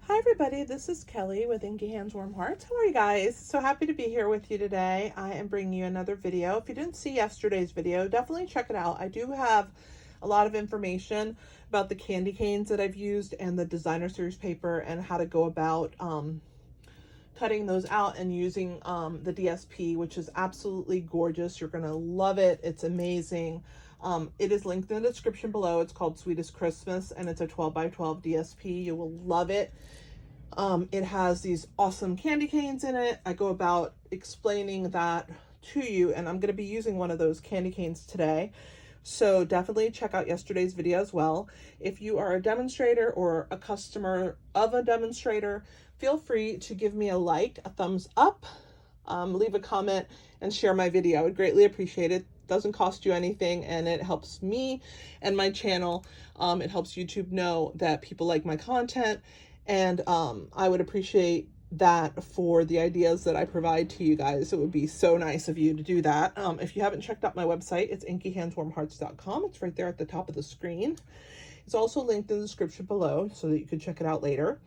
Hi everybody, this is Kelly with Inky Hands Warm Hearts. How are you guys? So happy to be here with you today. I am bringing you another video. If you didn't see yesterday's video, definitely check it out. I do have a lot of information about the candy canes that I've used and the designer series paper and how to go about cutting those out and using the DSP, which is absolutely gorgeous. You're gonna love it. It's amazing. It is linked in the description below. It's called Sweetest Christmas and it's a 12 by 12 DSP. You will love it. It has these awesome candy canes in it. I go about explaining that to you, and I'm going to be using one of those candy canes today. So definitely check out yesterday's video as well. If you are a demonstrator or a customer of a demonstrator, feel free to give me a like, a thumbs up, leave a comment, and share my video. I would greatly appreciate it. It doesn't cost you anything, and it helps me and my channel. It helps YouTube know that people like my content, and I would appreciate that for the ideas that I provide to you guys. It would be so nice of you to do that. If you haven't checked out my website, it's inkyhandswarmhearts.com. It's right there at the top of the screen. It's also linked in the description below so that you can check it out later.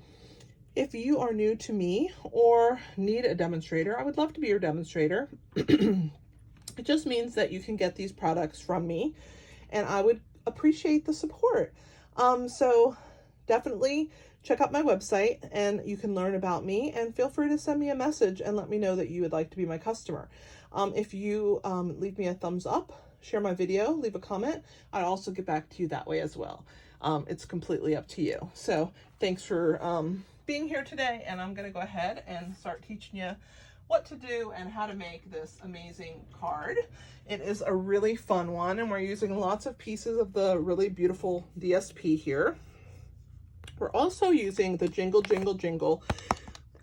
If you are new to me or need a demonstrator, I would love to be your demonstrator. It just means that you can get these products from me, and I would appreciate the support. So definitely check out my website and you can learn about me, and feel free to send me a message and let me know that you would like to be my customer. If you leave me a thumbs up, share my video, leave a comment, I'll also get back to you that way as well. It's completely up to you. So thanks for being here today, and I'm going to go ahead and start teaching you what to do and how to make this amazing card. It is a really fun one, and we're using lots of pieces of the really beautiful DSP here. We're also using the Jingle Jingle Jingle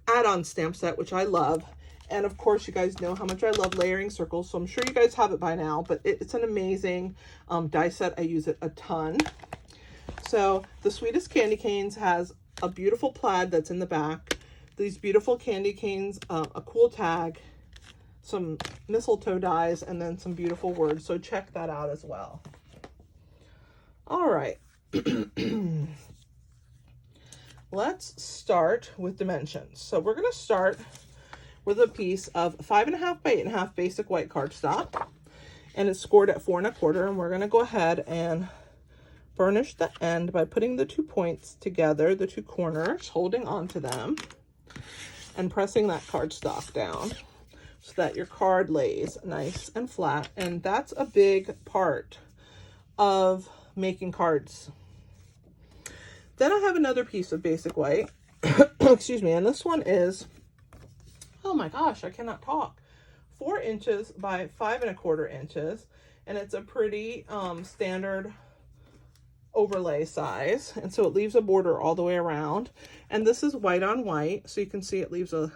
add-on stamp set, which I love. And of course, you guys know how much I love layering circles, so I'm sure you guys have it by now, but it's an amazing die set. I use it a ton. So the Sweetest Candy Canes has a beautiful plaid that's in the back, these beautiful candy canes, a cool tag, some mistletoe dies, and then some beautiful words. So check that out as well. All right. Let's start with dimensions. So we're going to start with a piece of 5.5 by 8.5 basic white cardstock, and it's scored at 4 1/4. And we're going to go ahead and burnish the end by putting the 2 points together, the 2 corners, holding onto them, and pressing that cardstock down so that your card lays nice and flat. And that's a big part of making cards. Then I have another piece of basic white, excuse me, and this one is, oh my gosh, I cannot talk, 4 inches by 5 1/4 inches, and it's a pretty standard overlay size, and so it leaves a border all the way around. And this is white on white, so you can see it leaves a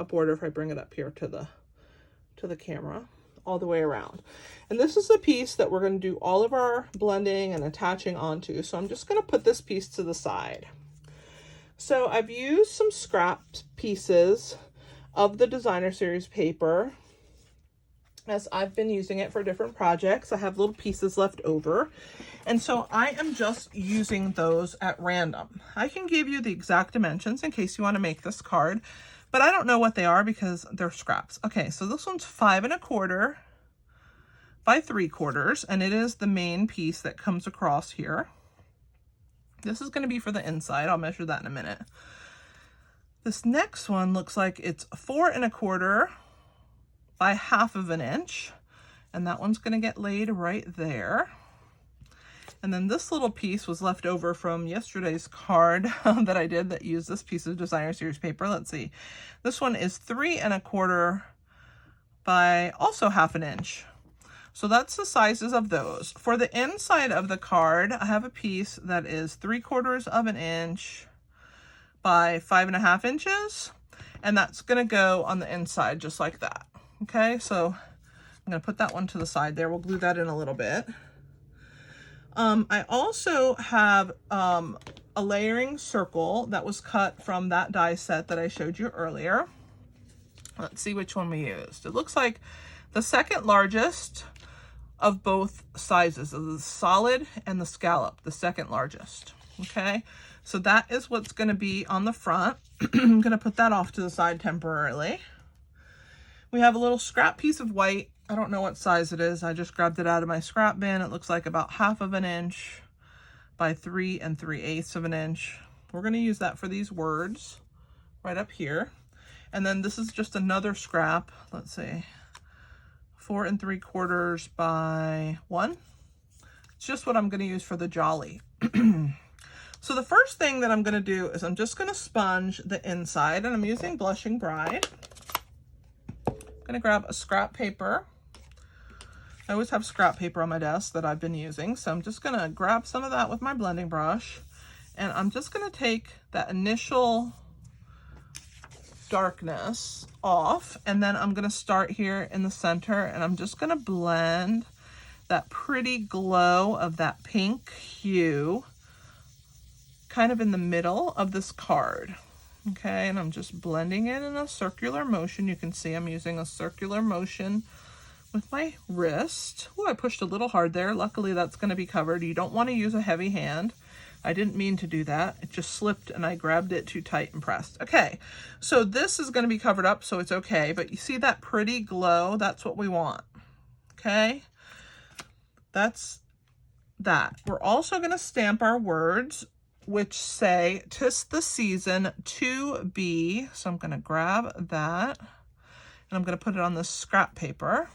border if I bring it up here to the camera, all the way around. And this is the piece that we're going to do all of our blending and attaching onto. So I'm just going to put this piece to the side. So I've used some scrap pieces of the designer series paper as I've been using it for different projects. I have little pieces left over, and so I am just using those at random. I can give you the exact dimensions in case you want to make this card, but I don't know what they are because they're scraps. Okay, so this one's 5 1/4 by 3/4, and it is the main piece that comes across here. This is going to be for the inside. I'll measure that in a minute. This next one looks like it's 4 1/4 by 1/2 inch, and that one's going to get laid right there. And then this little piece was left over from yesterday's card that I did that used this piece of designer series paper. Let's see, this one is 3 1/4 by also 1/2 inch. So that's the sizes of those. For the inside of the card, I have a piece that is 3/4 inch by 5 1/2 inches, and that's going to go on the inside just like that. Okay, so I'm going to put that one to the side there. We'll glue that in a little bit. I also have a layering circle that was cut from that die set that I showed you earlier. Let's see which one we used. It looks like the second largest of both sizes, of the solid and the scallop, the second largest. Okay, So that is what's going to be on the front. I'm going to put that off to the side temporarily. We have a little scrap piece of white. I don't know what size it is. I just grabbed it out of my scrap bin. It looks like about 1/2 inch by 3 3/8 of an inch. We're going to use that for these words right up here. And then this is just another scrap. Let's see, 4 3/4 by 1. It's just what I'm going to use for the jolly. So the first thing that I'm going to do is I'm just going to sponge the inside, and I'm using Blushing Bride. I'm going to grab a scrap paper. I always have scrap paper on my desk that I've been using, so I'm just going to grab some of that with my blending brush, and I'm just going to take that initial darkness off, and then I'm going to start here in the center, and I'm just going to blend that pretty glow of that pink hue kind of in the middle of this card. Okay, and I'm just blending it in a circular motion. You can see I'm using a circular motion with my wrist. Oh, I pushed a little hard there. Luckily that's going to be covered. You don't want to use a heavy hand. I didn't mean to do that. It just slipped and I grabbed it too tight and pressed. Okay, so this is going to be covered up, so it's okay, but you see that pretty glow? That's what we want. Okay, that's that. We're also going to stamp our words, which say, "'Tis the season to be." So I'm going to grab that and I'm going to put it on this scrap paper.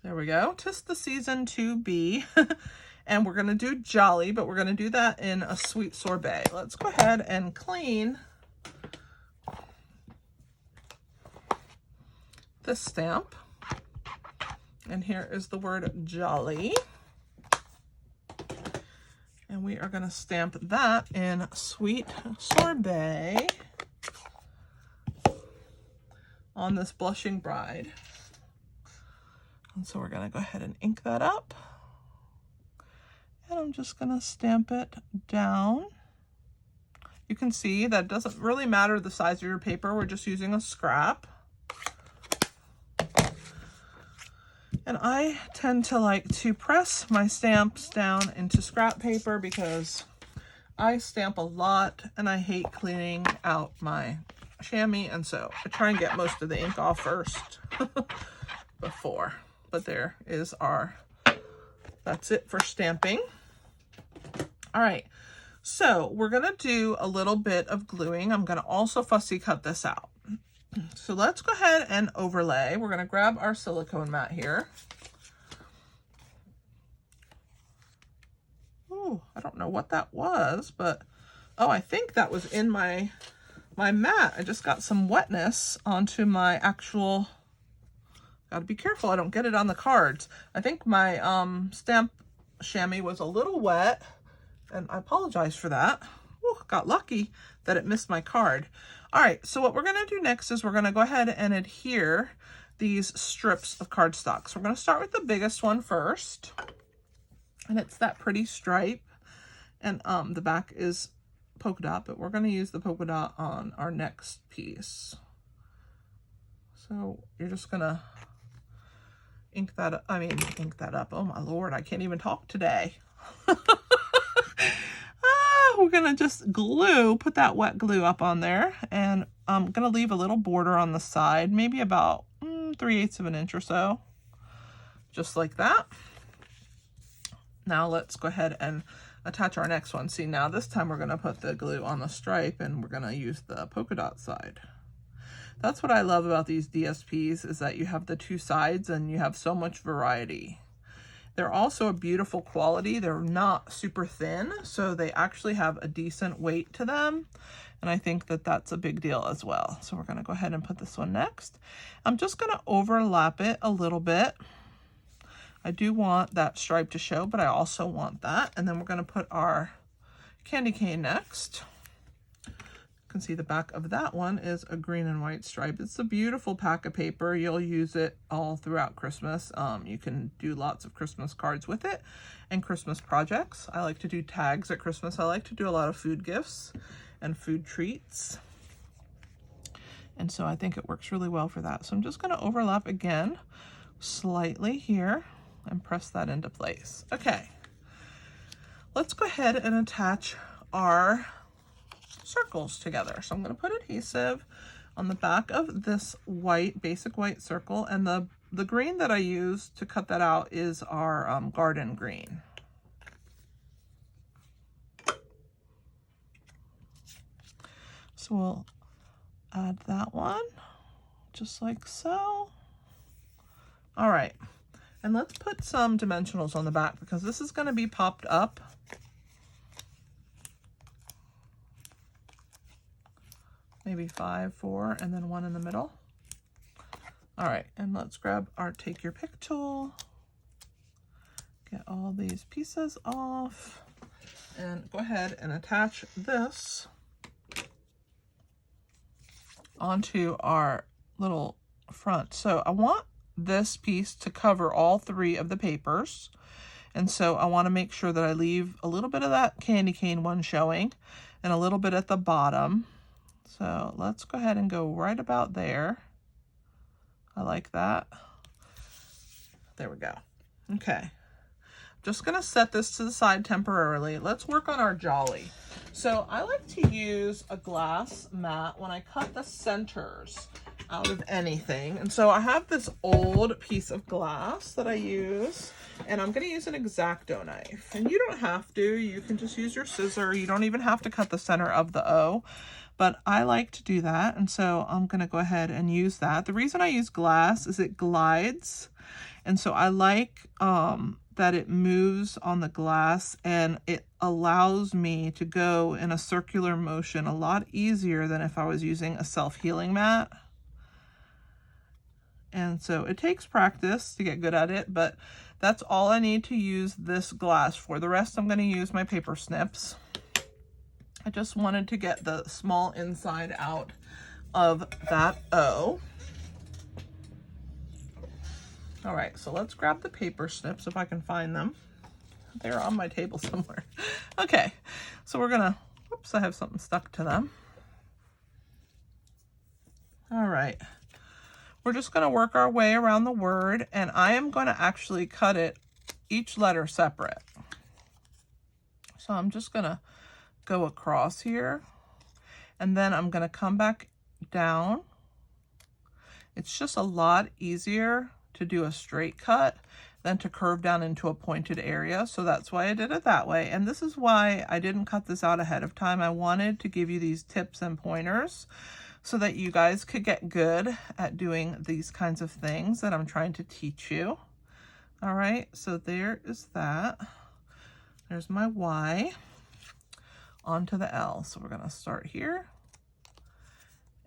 There we go. "'Tis the season to be." And we're going to do jolly, but we're going to do that in a sweet sorbet. Let's go ahead and clean this stamp. And here is the word jolly. And we are going to stamp that in sweet sorbet on this Blushing Bride. And so we're going to go ahead and ink that up. And I'm just going to stamp it down. You can see that it doesn't really matter the size of your paper. We're just using a scrap. And I tend to like to press my stamps down into scrap paper because I stamp a lot and I hate cleaning out my chamois, and so I try and get most of the ink off first before. But there is that's it for stamping. All right, so we're gonna do a little bit of gluing. I'm gonna also fussy cut this out. So let's go ahead and overlay. We're gonna grab our silicone mat here. Oh, I don't know what that was, but oh, I think that was in my mat. I just got some wetness onto my actual, gotta be careful I don't get it on the cards. I think my stamp chamois was a little wet, and I apologize for that. Ooh, got lucky that it missed my card. All right, so what we're gonna do next is we're gonna go ahead and adhere these strips of cardstock. So we're gonna start with the biggest one first, and it's that pretty stripe, and the back is polka dot, but we're gonna use the polka dot on our next piece. So you're just gonna ink that up. Oh my Lord, I can't even talk today. We're gonna just put that wet glue up on there, and I'm gonna leave a little border on the side, maybe about 3/8 of an inch or so, just like that. Now let's go ahead and attach our next one. See, now this time we're gonna put the glue on the stripe, and we're gonna use the polka dot side. That's what I love about these DSPs, is that you have the two sides and you have so much variety. They're also a beautiful quality. They're not super thin, so they actually have a decent weight to them. And I think that that's a big deal as well. So we're gonna go ahead and put this one next. I'm just gonna overlap it a little bit. I do want that stripe to show, but I also want that. And then we're gonna put our candy cane next. You can see the back of that one is a green and white stripe. It's a beautiful pack of paper. You'll use it all throughout Christmas. You can do lots of Christmas cards with it and Christmas projects. I like to do tags at Christmas. I like to do a lot of food gifts and food treats. And so I think it works really well for that. So I'm just gonna overlap again, slightly here, and press that into place. Okay, let's go ahead and attach our circles together. So I'm gonna put adhesive on the back of this white, basic white circle, and the green that I use to cut that out is our garden green. So we'll add that one, just like so. All right, and let's put some dimensionals on the back because this is gonna be popped up. Maybe 5, 4, and then 1 in the middle. All right, and let's grab our take your pick tool, get all these pieces off, and go ahead and attach this onto our little front. So I want this piece to cover all 3 of the papers. And so I want to make sure that I leave a little bit of that candy cane one showing and a little bit at the bottom. So let's go ahead and go right about there. I like that. There we go. Okay. Just gonna set this to the side temporarily. Let's work on our jolly. So I like to use a glass mat when I cut the centers out of anything. And so I have this old piece of glass that I use, and I'm gonna use an X-Acto knife. And you don't have to, you can just use your scissor. You don't even have to cut the center of the O, but I like to do that. And so I'm gonna go ahead and use that. The reason I use glass is it glides. And so I like that it moves on the glass, and it allows me to go in a circular motion a lot easier than if I was using a self-healing mat. And so it takes practice to get good at it, but that's all I need to use this glass for. The rest I'm going to use my paper snips. I just wanted to get the small inside out of that O. All right, so let's grab the paper snips if I can find them. They're on my table somewhere. Okay, so we're gonna, whoops, I have something stuck to them. All right, we're just gonna work our way around the word, and I am gonna actually cut it, each letter separate. So I'm just gonna go across here, and then I'm gonna come back down. It's just a lot easier to do a straight cut than to curve down into a pointed area. So that's why I did it that way. And this is why I didn't cut this out ahead of time. I wanted to give you these tips and pointers so that you guys could get good at doing these kinds of things that I'm trying to teach you. All right, so there is that. There's my Y onto the L. So we're gonna start here.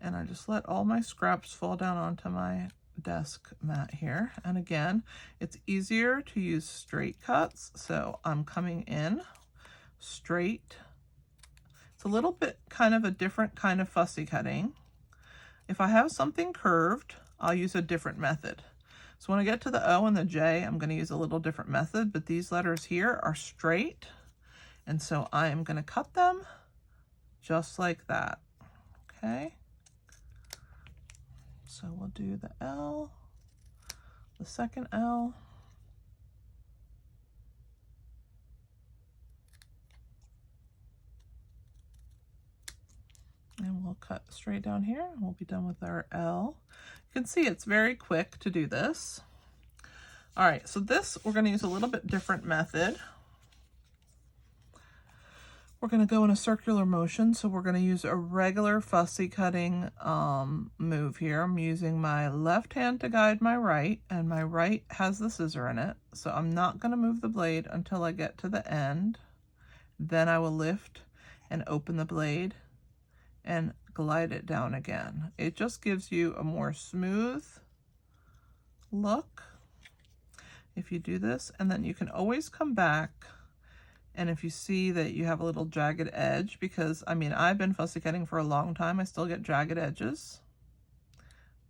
And I just let all my scraps fall down onto my desk mat here. And again, it's easier to use straight cuts. So I'm coming in straight. It's a little bit kind of a different kind of fussy cutting. If I have something curved, I'll use a different method. So when I get to the O and the J, I'm going to use a little different method, but these letters here are straight. And so I am going to cut them just like that. Okay. So we'll do the L, the second L, and we'll cut straight down here. We'll be done with our L. You can see it's very quick to do this. All right, so this, we're gonna use a little bit different method. We're going to go in a circular motion, so we're going to use a regular fussy cutting move here. I'm using my left hand to guide my right, and my right has the scissor in it. So I'm not going to move the blade until I get to the end. Then I will lift and open the blade and glide it down again. It just gives you a more smooth look if you do this, and then you can always come back. And if you see that you have a little jagged edge, because I mean, I've been fussy cutting for a long time, I still get jagged edges.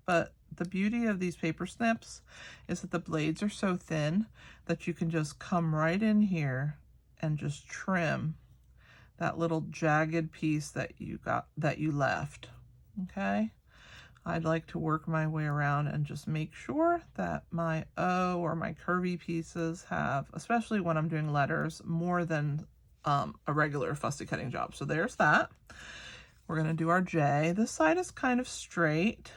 But the beauty of these paper snips is that the blades are so thin that you can just come right in here and just trim that little jagged piece that you left. Okay. I'd like to work my way around and just make sure that my O or my curvy pieces have, especially when I'm doing letters, more than a regular fussy cutting job. So there's that. We're going to do our J. This side is kind of straight,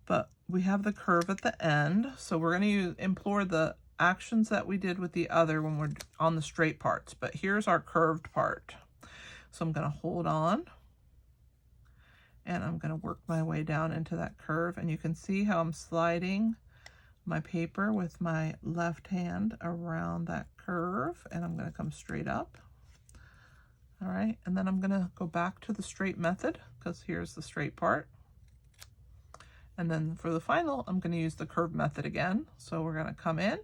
but we have the curve at the end. So we're going to employ the actions that we did with the other when we're on the straight parts. But here's our curved part. So I'm going to hold on, and I'm going to work my way down into that curve. And you can see how I'm sliding my paper with my left hand around that curve, and I'm going to come straight up. All right, and then I'm going to go back to the straight method because here's the straight part. And then for the final, I'm going to use the curve method again. So we're going to come in,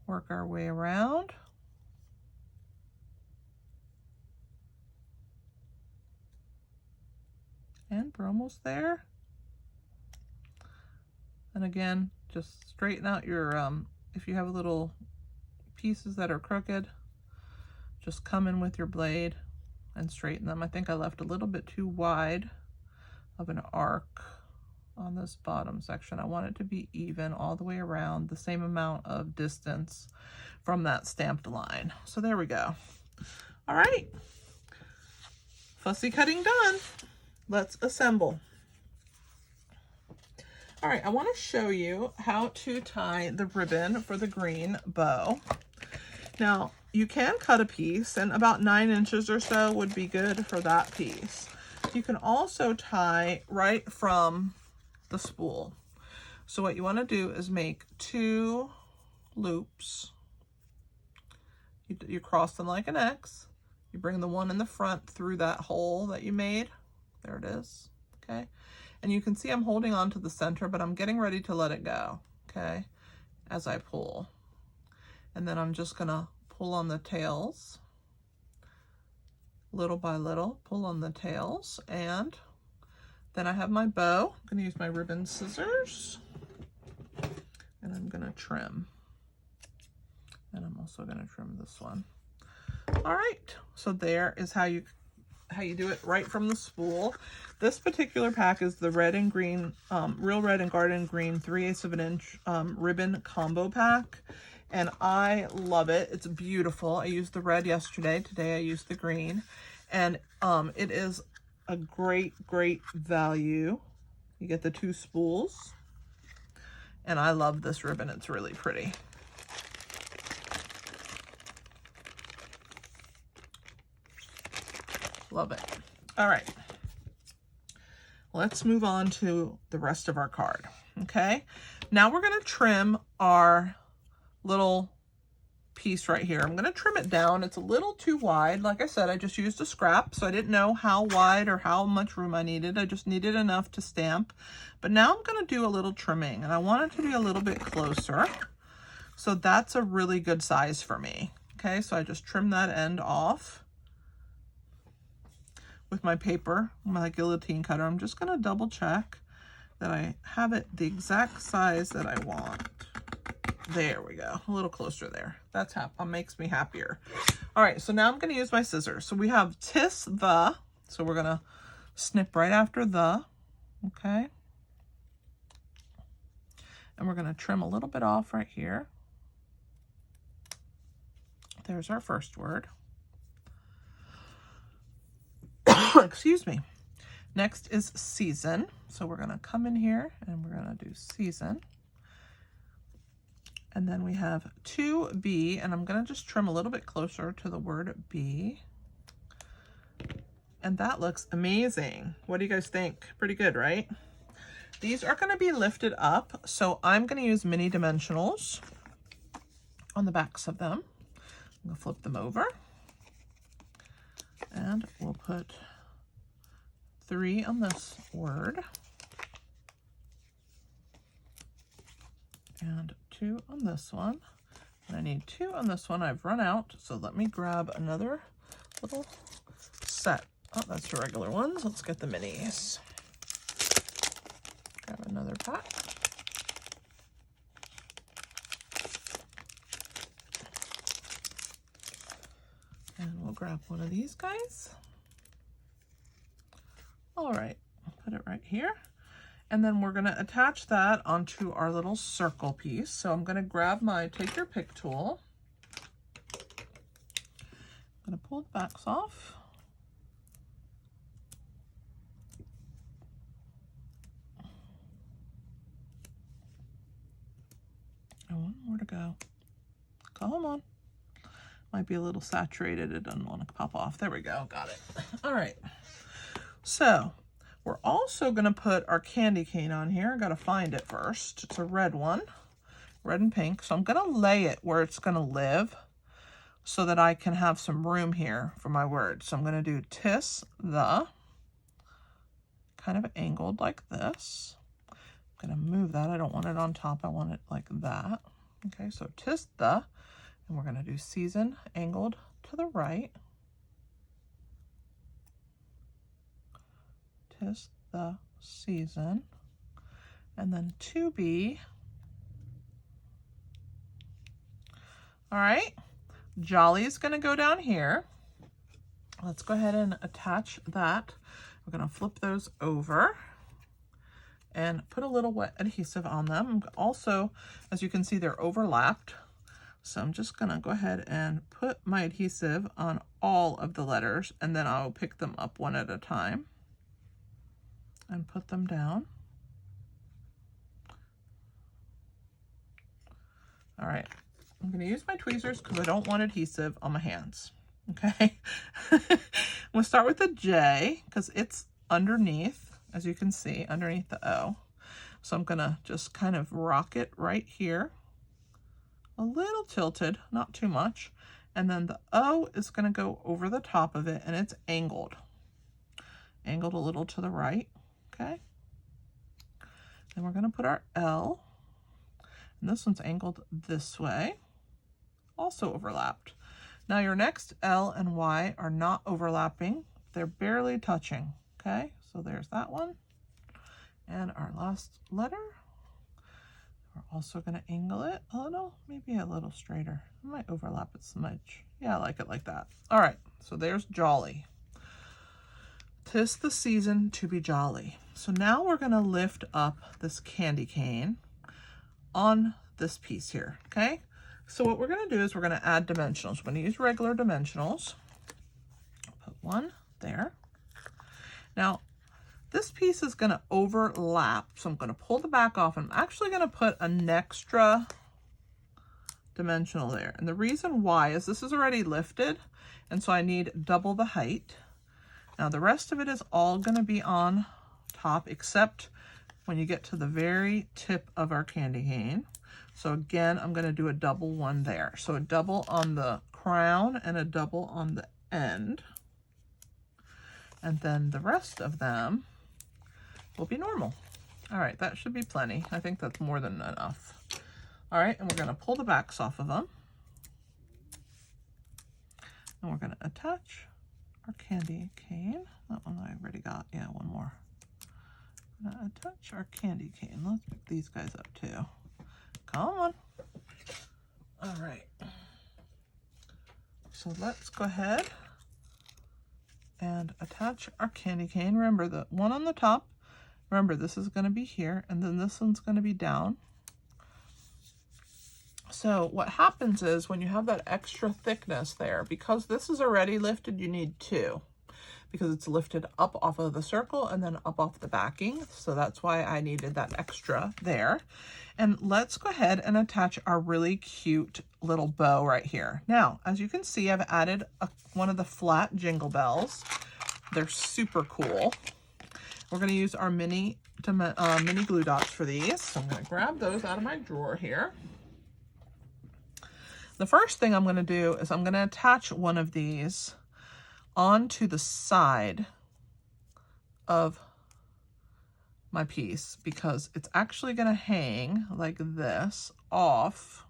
work our way around. And we're almost there. And again, just straighten out your, if you have little pieces that are crooked, just come in with your blade and straighten them. I think I left a little bit too wide of an arc on this bottom section. I want it to be even all the way around, the same amount of distance from that stamped line. So there we go. All right, fussy cutting done. Let's assemble. All right, I want to show you how to tie the ribbon for the green bow. Now, you can cut a piece, and about 9 inches or so would be good for that piece. You can also tie right from the spool. So what you want to do is make 2 loops. You cross them like an X. You bring the one in the front through that hole that you made. There it is, okay? And you can see I'm holding on to the center, but I'm getting ready to let it go, okay, as I pull. And then I'm just gonna pull on the tails, little by little, pull on the tails, and then I have my bow. I'm gonna use my ribbon scissors, and I'm gonna trim. And I'm also gonna trim this one. All right, so there is how you do it right from the spool. This particular pack is the red and green, Real Red and Garden Green 3/8 of an inch ribbon combo pack. And I love it. It's beautiful. I used the red yesterday. Today I used the green. And it is a great, great value. You get the 2 spools. And I love this ribbon. It's really pretty. Love it. All right, let's move on to the rest of our card. Okay, now we're going to trim our little piece right here. I'm going to trim it down. It's a little too wide. Like I said, I just used a scrap, so I didn't know how wide or how much room I needed. I just needed enough to stamp. But now I'm going to do a little trimming, and I want it to be a little bit closer. So that's a really good size for me. Okay, so I just trim that end off with my paper, my guillotine cutter. I'm just going to double check that I have it the exact size that I want. There we go, a little closer there. That makes me happier. All right, so now I'm going to use my scissors. So we have tis the, so we're going to snip right after the, okay? And we're going to trim a little bit off right here. There's our first word. Excuse me. Next is season. So we're going to come in here and we're going to do season. And then we have 2B, and I'm going to just trim a little bit closer to the word B. And that looks amazing. What do you guys think? Pretty good, right? These are going to be lifted up, so I'm going to use mini dimensionals on the backs of them. I'm going to flip them over. And we'll put 3 on this word. And 2 on this one. And I need 2 on this one. I've run out, so let me grab another little set. Oh, that's the regular ones. Let's get the minis. Grab another pack. And we'll grab one of these guys. All right, I'll put it right here. And then we're going to attach that onto our little circle piece. So I'm going to grab my take your pick tool. I'm going to pull the backs off. And one more to go. Come on. Might be a little saturated. It doesn't want to pop off. There we go. Got it. All right. So we're also going to put our candy cane on here. I got to find it first. It's a red one, red and pink. So I'm going to lay it where it's going to live so that I can have some room here for my words. So I'm going to do tis the, kind of angled like this. I'm going to move that. I don't want it on top. I want it like that. Okay, so tis the. And we're going to do season angled to the right. Tis the season. And then to be. All right. Jolly is going to go down here. Let's go ahead and attach that. We're going to flip those over and put a little wet adhesive on them. Also, as you can see, they're overlapped. So I'm just going to go ahead and put my adhesive on all of the letters, and then I'll pick them up one at a time and put them down. All right, I'm going to use my tweezers because I don't want adhesive on my hands. Okay, I'm going to start with the J because it's underneath, as you can see, underneath the O. So I'm going to just kind of rock it right here. A little tilted, not too much. And then the O is going to go over the top of it, and it's angled. Angled a little to the right, okay? Then we're going to put our L, and this one's angled this way, also overlapped. Now your next L and Y are not overlapping. They're barely touching, okay? So there's that one. And our last letter. We're also going to angle it a little, maybe a little straighter. I might overlap it a smidge. Yeah, I like it like that. All right, so there's jolly. 'Tis the season to be jolly. So now we're going to lift up this candy cane on this piece here, okay? So what we're going to do is we're going to add dimensionals. We're going to use regular dimensionals. Put one there. Now, this piece is going to overlap, so I'm going to pull the back off, and I'm actually going to put an extra dimensional there. And the reason why is this is already lifted, and so I need double the height. Now the rest of it is all going to be on top, except when you get to the very tip of our candy cane. So again, I'm going to do a double one there. So a double on the crown and a double on the end. And then the rest of them will be normal. All right, that should be plenty. I think that's more than enough. All right, and we're going to pull the backs off of them. And we're going to attach our candy cane. That one I already got. Yeah, one more. I'm going to attach our candy cane. Let's pick these guys up too. Come on. All right. So let's go ahead and attach our candy cane. Remember the one on the top. Remember, this is going to be here, and then this one's going to be down. So what happens is when you have that extra thickness there, because this is already lifted, you need two, because it's lifted up off of the circle and then up off the backing. So that's why I needed that extra there. And let's go ahead and attach our really cute little bow right here. Now, as you can see, I've added one of the flat jingle bells. They're super cool. We're going to use our mini glue dots for these. So I'm going to grab those out of my drawer here. The first thing I'm going to do is I'm going to attach one of these onto the side of my piece, because it's actually going to hang like this off.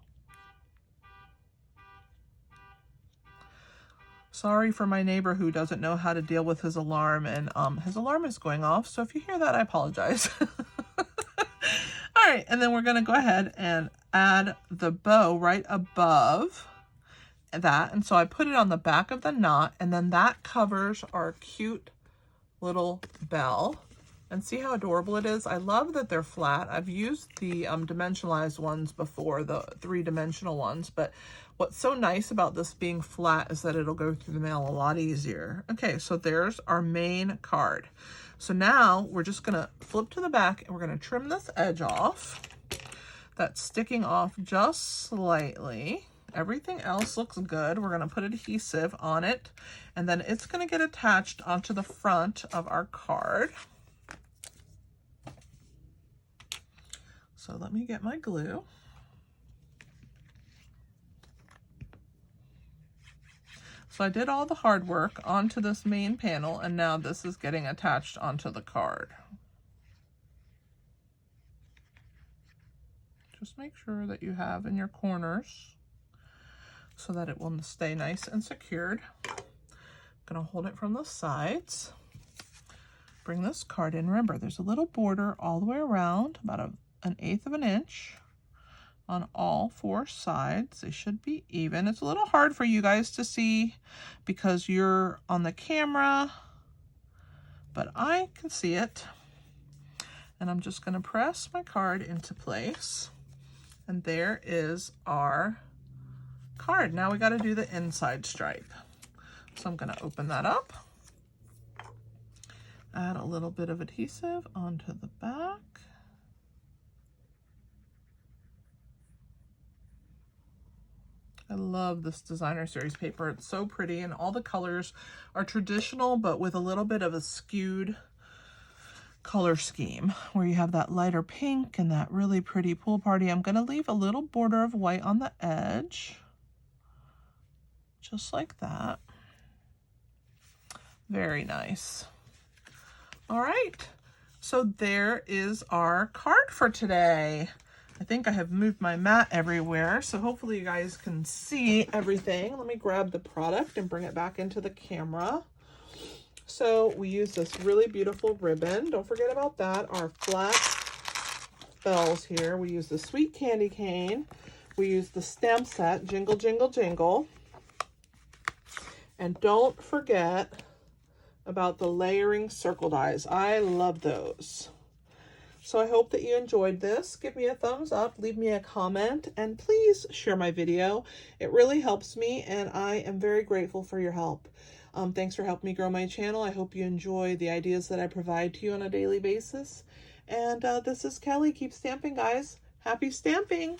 Sorry for my neighbor who doesn't know how to deal with his alarm, and his alarm is going off, so if you hear that, I apologize. All right, and then we're going to go ahead and add the bow right above that, and so I put it on the back of the knot, and then that covers our cute little bell. And see how adorable it is? I love that they're flat. I've used the dimensionalized ones before, the 3-dimensional ones, but what's so nice about this being flat is that it'll go through the mail a lot easier. Okay, so there's our main card. So now we're just gonna flip to the back and we're gonna trim this edge off. That's sticking off just slightly. Everything else looks good. We're gonna put adhesive on it, and then it's gonna get attached onto the front of our card. So let me get my glue. So I did all the hard work onto this main panel, and now this is getting attached onto the card. Just make sure that you have in your corners so that it will stay nice and secured. I'm gonna hold it from the sides. Bring this card in. Remember, there's a little border all the way around, about an 1/8 of an inch on all 4 sides. They should be even. It's a little hard for you guys to see because you're on the camera, but I can see it. And I'm just gonna press my card into place. And there is our card. Now we gotta do the inside stripe. So I'm gonna open that up. Add a little bit of adhesive onto the back. I love this designer series paper. It's so pretty, and all the colors are traditional, but with a little bit of a skewed color scheme where you have that lighter pink and that really pretty pool party. I'm gonna leave a little border of white on the edge, just like that. Very nice. All right, so there is our card for today. I think I have moved my mat everywhere, so hopefully you guys can see everything. Let me grab the product and bring it back into the camera. So we use this really beautiful ribbon. Don't forget about that. Our flat bells here. We use the sweet candy cane. We use the stamp set, Jingle, Jingle, Jingle. And don't forget about the layering circle dies. I love those. So I hope that you enjoyed this. Give me a thumbs up, leave me a comment, and please share my video. It really helps me, and I am very grateful for your help. Thanks for helping me grow my channel. I hope you enjoy the ideas that I provide to you on a daily basis. And this is Kelly. Keep stamping, guys. Happy stamping!